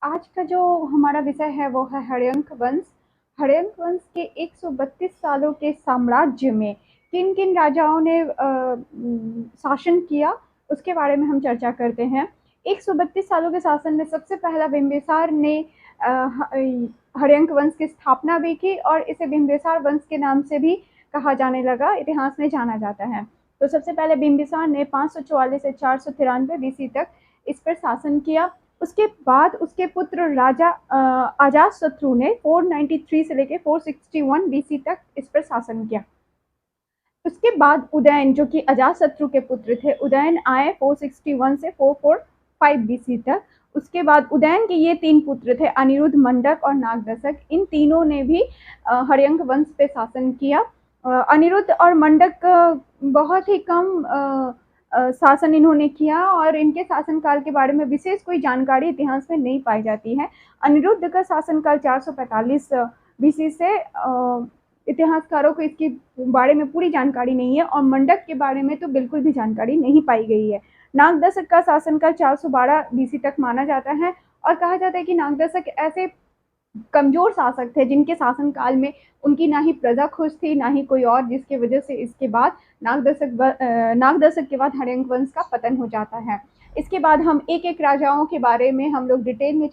आज का जो हमारा विषय है वो है हर्यंक वंश। हर्यंक वंश के 132 सालों के साम्राज्य में किन किन राजाओं ने शासन किया, उसके बारे में हम चर्चा करते हैं। 132 सालों के शासन में सबसे पहला बिंबिसार ने हर्यंक वंश की स्थापना भी की और इसे बिंबिसार वंश के नाम से भी कहा जाने लगा, इतिहास में जाना जाता है। तो सबसे पहले बिंबिसार ने 544 से 493 बीसी तक इस पर शासन किया। उसके बाद उसके पुत्र राजा अजातशत्रु ने 493 से लेकर 461 बीसी तक इस पर शासन किया। उसके बाद उदयन, जो कि अजातशत्रु के पुत्र थे, उदयन आए 461 से 445 बीसी तक। उसके बाद उदयन के ये तीन पुत्र थे, अनिरुद्ध, मंडक और नागदशक। इन तीनों ने भी हर्यंक वंश पे शासन किया। अनिरुद्ध और मंडक बहुत ही कम शासन इन्होंने किया और इनके शासनकाल के बारे में विशेष कोई जानकारी इतिहास में नहीं पाई जाती है। अनिरुद्ध का शासनकाल 445 बीसी से इतिहासकारों को इसके बारे में पूरी जानकारी नहीं है और मंडक के बारे में तो बिल्कुल भी जानकारी नहीं पाई गई है। नागदशक का शासनकाल 412 बीसी तक माना जाता है और कहा जाता है कि नागदशक ऐसे कमजोर शासक थे जिनके शासनकाल में उनकी ना ही प्रजा खुश थी ना ही कोई और, जिसकी वजह से इसके बाद नागदशक के बाद हर्यंक वंश का पतन हो जाता है। इसके बाद हम एक एक राजाओं के बारे में हम लोग डिटेल में